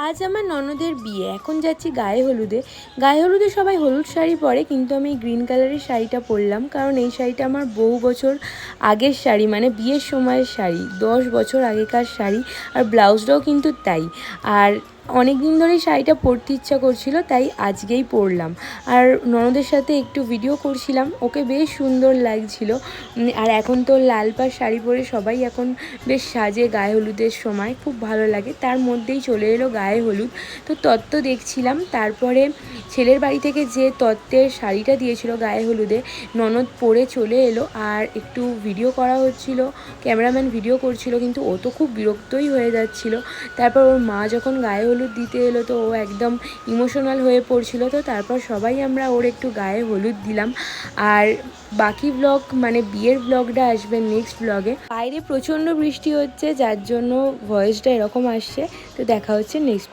আজ আমার ননদের বিয়ে। এখন যাচ্ছি গায়ে হলুদে। গায়ে হলুদে সবাই হলুদ শাড়ি পরে, কিন্তু আমি গ্রিন কালারের শাড়িটা পরলাম, কারণ এই শাড়িটা আমার বহু বছর আগের শাড়ি, মানে বিয়ের সময়ের শাড়ি, 10 বছর আগেকার শাড়ি। আর ব্লাউজটাও কিন্তু তাই। আর অনেক দিন ধরেই শাড়িটা পরতে ইচ্ছা করছিল, তাই আজকেই পরলাম। আর ননদের সাথে একটু ভিডিও করছিলাম, ওকে বেশ সুন্দর লাগছিল। আর এখন তো লাল পাড় শাড়ি পরে সবাই এখন বেশ সাজে গায়ে হলুদের সময়, খুব ভালো লাগে। তার মধ্যেই চলে এলো গায়ে হলুদ, তো তত্ত্ব দেখছিলাম। তারপরে ছেলের বাড়ি থেকে যে তত্ত্বের শাড়িটা দিয়েছিল গায়ে হলুদে, ননদ পরে চলে এলো। আর একটু ভিডিও করা হচ্ছিল, ক্যামেরাম্যান ভিডিও করছিল, কিন্তু ও তো খুব বিরক্তই হয়ে যাচ্ছিল। তারপর ওর মা যখন গায়ে হলুদ দিতে এলো, তো ও একদম ইমোশনাল হয়ে পড়ছিল। তো তারপর সবাই আমরা ওর একটু গায়ে হলুদ দিলাম। আর বাকি ব্লগ, মানে বিয়ের ব্লগটা আসবে নেক্সট ব্লগে। বাইরে প্রচণ্ড বৃষ্টি হচ্ছে, যার জন্য ভয়েসটা এরকম আসছে। তো দেখা হচ্ছে নেক্সট।